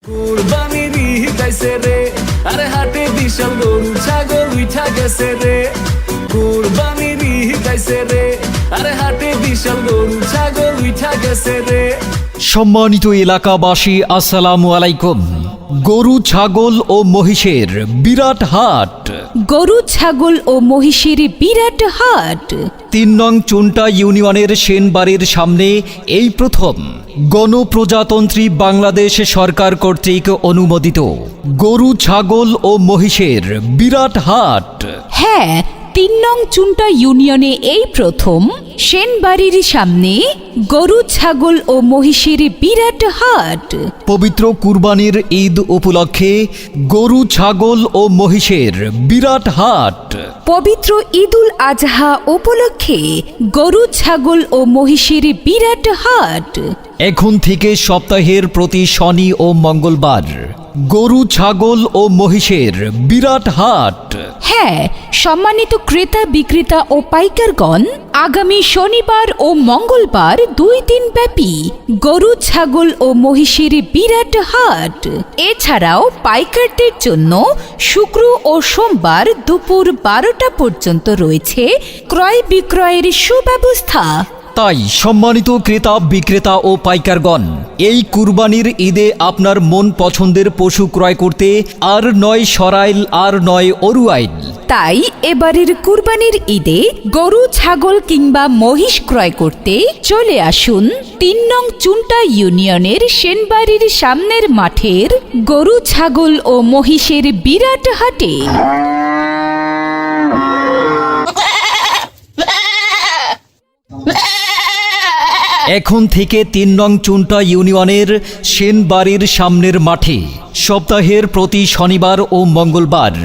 কুরবানির ঈদ আইছে রে, আরে হাটে বিশাল গরু ছাগল উঠা গেছে রে। কুরবানির ঈদ আইছে রে, আরে হাটে বিশাল গরু ছাগল উঠা গেছে রে। সম্মানিত এলাকাবাসী, আসসালামু আলাইকুম। গরু, ছাগল ও মহিষের বিরাট হাট। গরু, ছাগল ও মহিষের বিরাট হাট ৩ নং চুন্টা ইউনিয়নের সেনবাড়ির সামনে এই প্রথম গণপ্রজাতন্ত্রী বাংলাদেশ সরকার কর্তৃক অনুমোদিত গরু, ছাগল ও মহিষের বিরাট হাট। হ্যাঁ, ৩ নং চুন্টা ইউনিয়নে এই প্রথম সেনবাড়ির সামনে গরু, ছাগল ও মহিষের বিরাট হাট। পবিত্র কুরবানির ঈদ উপলক্ষে গরু, ছাগল ও মহিষের বিরাট হাট। পবিত্র ঈদুল আজহা উপলক্ষে গরু, ছাগল ও মহিষের বিরাট হাট। এখন থেকে সপ্তাহের প্রতি শনি ও মঙ্গলবার গরু, ছাগল ও মহিষের বিরাট হাট। হ্যাঁ, সম্মানিত ক্রেতা, বিক্রেতা ও পাইকারগণ, আগামী শনিবার ও মঙ্গলবার ২ দিন ব্যাপী গরু, ছাগল ও মহিষের বিরাট হাট। এছাড়াও পাইকারদের জন্য শুক্র ও সোমবার দুপুর ১২টা পর্যন্ত রয়েছে ক্রয় বিক্রয়ের সুব্যবস্থা। তাই সম্মানিত ক্রেতা, বিক্রেতা ও পাইকারগণ, এই কুরবানির ঈদে আপনার মন পছন্দের পশু ক্রয় করতে আর নয় সরাইল, আর নয় অরুয়াইল। তাই এবারের কুরবানির ঈদে গরু, ছাগল কিংবা মহিষ ক্রয় করতে চলে আসুন ৩ নং চুন্টা ইউনিয়নের সেনবাড়ির সামনের মাঠের গরু, ছাগল ও মহিষের বিরাট হাটে। এখন থেকে ৩ নং চুন্টা ইউনিয়নের সেনবাড়ির সামনের মাঠে সপ্তাহের প্রতি শনিবার ও মঙ্গলবার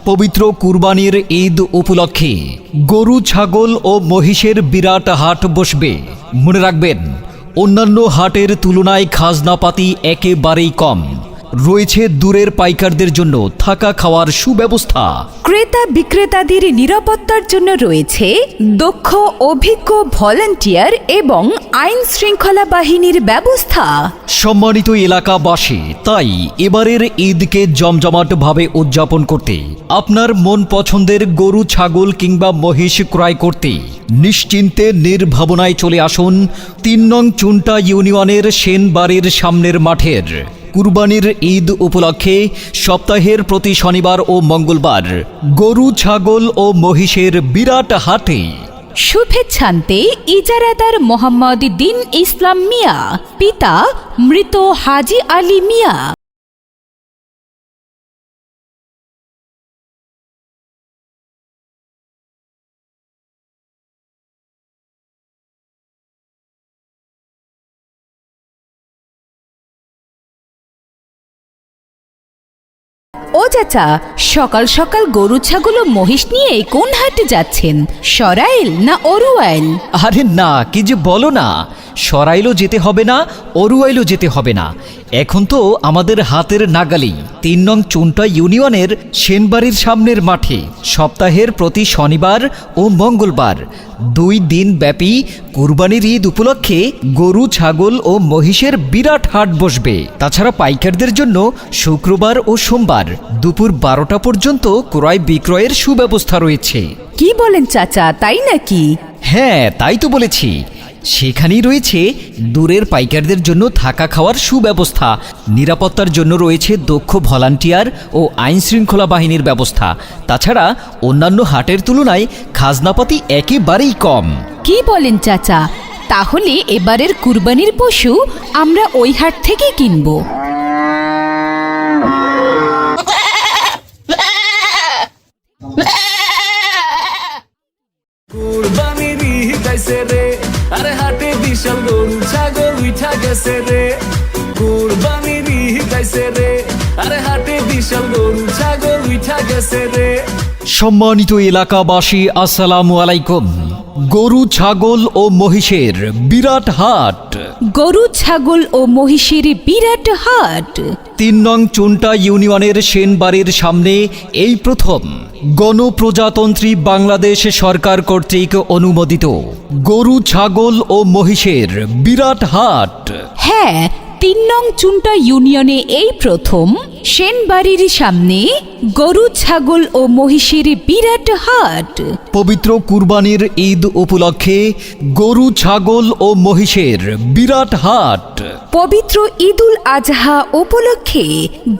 পবিত্র কুরবানির ঈদ উপলক্ষে গরু, ছাগল ও মহিষের বিরাট হাট বসবে। মনে রাখবেন, অন্যান্য হাটের তুলনায় খাজনাপাতি একেবারেই কম। রয়েছে দূরের পাইকারদের জন্য থাকা খাওয়ার সুব্যবস্থা। ক্রেতা বিক্রেতাদের নিরাপত্তার জন্য রয়েছে দক্ষ, অভিজ্ঞ ভলান্টিয়ার এবং আইন শৃঙ্খলা বাহিনীর ব্যবস্থা। সম্মানিত এলাকাবাসী, তাই এবারের ঈদকে জমজমাটভাবে উদযাপন করতে আপনার মন পছন্দের গরু, ছাগল কিংবা মহিষ ক্রয় করতে নিশ্চিন্তে নির্ভাবনায় চলে আসুন ৩ নং চুন্টা ইউনিয়নের সেনবাড়ির সামনের মাঠের কুরবানির ঈদ উপলক্ষে সপ্তাহের প্রতি শনিবার ও মঙ্গলবার গরু, ছাগল ও মহিষের বিরাট হাটে। শুভেচ্ছান্তে ইজারাদার মোহাম্মদ দিন ইসলাম মিয়া, পিতা মৃত হাজি আলী মিয়া। ও চাচা, সকাল সকাল গরু, ছাগল ও মহিষ নিয়ে কোন হাটে যাচ্ছেন? সরাইল না অরুয়াইল? আরে না, কি যে বলো না, সরাইলও যেতে হবে না, অরুয়াইলও যেতে হবে না। এখন তো আমাদের হাতের নাগালেই ৩ নং চুন্টা ইউনিয়নের সেনবাড়ির সামনের মাঠে সপ্তাহের প্রতি শনিবার ও মঙ্গলবার ২ দিন ব্যাপী কুরবানির ঈদ উপলক্ষে গরু, ছাগল ও মহিষের বিরাট হাট বসবে। তাছাড়া পাইকারদের জন্য শুক্রবার ও সোমবার দুপুর ১২টা পর্যন্ত ক্রয় বিক্রয়ের সুব্যবস্থা রয়েছে। কি বলেন চাচা, তাই নাকি? হ্যাঁ, তাই তো বলেছি। সেখানেই রয়েছে দূরের পাইকারদের জন্য থাকা খাওয়ার সুব্যবস্থা। নিরাপত্তার জন্য রয়েছে দক্ষ ভলান্টিয়ার ও আইন শৃঙ্খলা বাহিনীর ব্যবস্থা। তাছাড়া অন্যান্য হাটের তুলনায় খাজনাপাতি একেবারেই কম। কি বলেন চাচা, তাহলে এবারের কুরবানির পশু আমরা ওই হাট থেকে কিনব। কুরবানির ঈদ আইছে রে, আরে হাটে বিশাল গরু ছাগল উঠা গেছে রে। কুরবানির ঈদ আইছে রে, আরে হাটে বিশাল গরু ছাগল উঠা গেছে রে। সম্মানিত এলাকাবাসী, আসসালামু আলাইকুম। গরু, ছাগল ও মহিষের বিরাট হাট। গরু, ছাগল ও মহিষের বিরাট হাট ৩ নং চুন্টা ইউনিয়নের সেনবাড়ির সামনে এই প্রথম গণপ্রজাতন্ত্রী বাংলাদেশ সরকার কর্তৃক অনুমোদিত গরু, ছাগল ও মহিষের বিরাট হাট। হ্যাঁ, 3 নং চুন্টা ইউনিয়নে এই প্রথম সেনবাড়ির সামনে গরু ছাগল ও মহিষের বিরাট হাট। পবিত্র কুরবানির ঈদ উপলক্ষে গরু ছাগল ও মহিষের বিরাট হাট। পবিত্র ঈদুল আজহা উপলক্ষে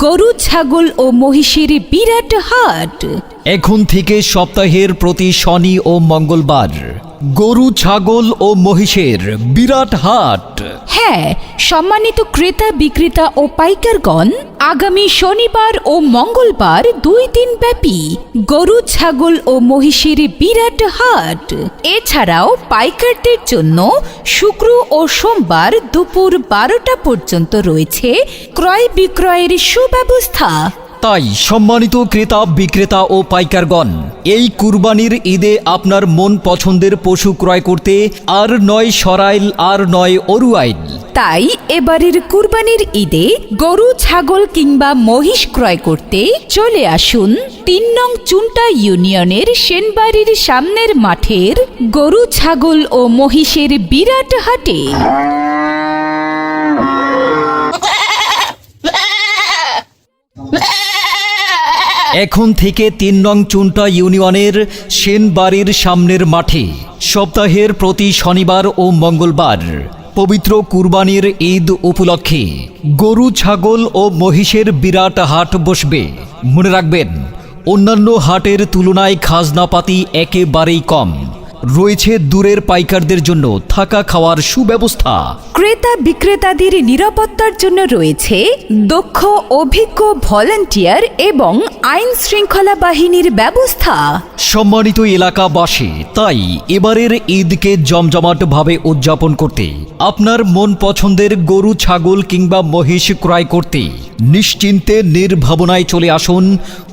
গরু ছাগল ও মহিষের বিরাট হাট। এখন থেকে সপ্তাহের প্রতি শনি ও মঙ্গলবার গরু ছাগল ও মহিষের বিরাট হাট। হ্যাঁ, সম্মানিত ক্রেতা বিক্রেতা ও পাইকারগণ, আগামী শনিবার ও মঙ্গলবার 2 দিন ব্যাপী গরু ছাগল ও মহিষের বিরাট হাট। এছাড়াও পাইকারদের জন্য শুক্র ও সোমবার দুপুর 12টা পর্যন্ত রয়েছে ক্রয় বিক্রয়ের সুব্যবস্থা। তাই সম্মানিত ক্রেতা বিক্রেতা ও পাইকারগণ, এই কুরবানির ঈদে আপনার মন পছন্দের পশু ক্রয় করতে আর নয় সরাইল আর নয় অরুয়াইল। তাই এবারের কুরবানির ঈদে গরু ছাগল কিংবা মহিষ ক্রয় করতে চলে আসুন 3 নং চুন্টা ইউনিয়নের সেনবাড়ির সামনের মাঠের গরু ছাগল ও মহিষের বিরাট হাটে। এখন থেকে 3 নং চুন্টা ইউনিয়নের সেনবাড়ির সামনের মাঠে সপ্তাহের প্রতি শনিবার ও মঙ্গলবার পবিত্র কুরবানির ঈদ উপলক্ষে গরু ছাগল ও মহিষের বিরাট হাট বসবে। মনে রাখবেন, অন্যান্য হাটের তুলনায় খাজনাপাতি একেবারেই কম। রয়েছে দূরের পাইকারদের জন্য থাকা খাওয়ার সুব্যবস্থা। ক্রেতা বিক্রেতাদের নিরাপত্তার জন্য রয়েছে দক্ষ অভিজ্ঞ ভলান্টিয়ার এবং আইন শৃঙ্খলা বাহিনীর ব্যবস্থা। সম্মানিত এলাকাবাসী, তাই এবারের ঈদকে জমজমাটভাবে উদযাপন করতে আপনার মন পছন্দের গরু ছাগল কিংবা মহিষ ক্রয় করতে নিশ্চিন্তে নির্ভাবনায় চলে আসুন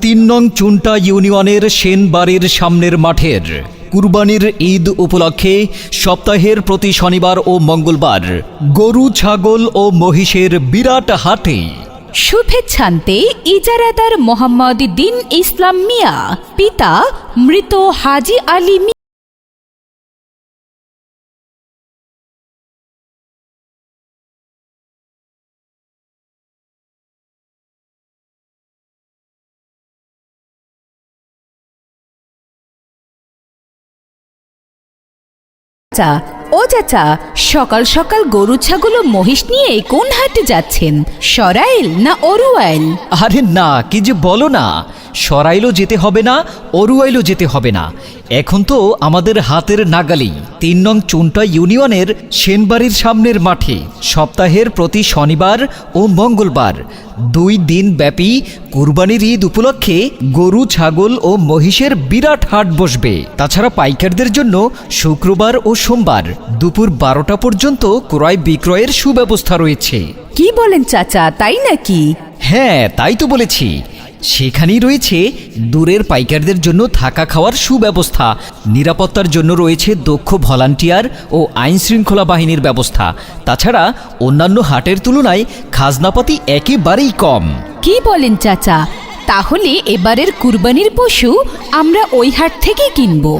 3 নং চুন্টা ইউনিয়নের সেনবাড়ির সামনের মাঠের কুরবানির ঈদ উপলক্ষে সপ্তাহের প্রতি শনিবার ও মঙ্গলবার গরু ছাগল ও মহিষের বিরাট হাটে। শুভেচ্ছান্তে ইজারাদার মোহাম্মদ দিন ইসলাম মিয়া, পিতা মৃত হাজি আলী মিয়া। ও চাচা, সকাল সকাল গরু ছাগল ও মহিষ নিয়ে কোন হাটে যাচ্ছেন? সরাইল না অরুয়াইল? আরে না, কি যে বলো না, সরাইলও যেতে হবে না, অরুয়াইলও যেতে হবে না। এখন তো আমাদের হাতের নাগালেই 3 নং চুন্টা ইউনিয়নের সেনবাড়ির সামনের মাঠে সপ্তাহের প্রতি শনিবার ও মঙ্গলবার 2 দিন ব্যাপী কুরবানির ঈদ উপলক্ষে গরু ছাগল ও মহিষের বিরাট হাট বসবে। তাছাড়া পাইকারদের জন্য শুক্রবার ও সোমবার দুপুর 12টা পর্যন্ত ক্রয় বিক্রয়ের সুব্যবস্থা রয়েছে। কি বলেন চাচা, তাই নাকি? হ্যাঁ, তাই তো বলেছি। সেখানেই রয়েছে দূরের পাইকারদের জন্য থাকা খাওয়ার সুব্যবস্থা। নিরাপত্তার জন্য রয়েছে দক্ষ ভলান্টিয়ার ও আইন শৃঙ্খলা বাহিনীর ব্যবস্থা। তাছাড়া অন্যান্য হাটের তুলনায় খাজনাপাতি একেবারেই কম। কি বলেন চাচা, তাহলে এবারের কুরবানির পশু আমরা ওই হাট থেকে কিনবো?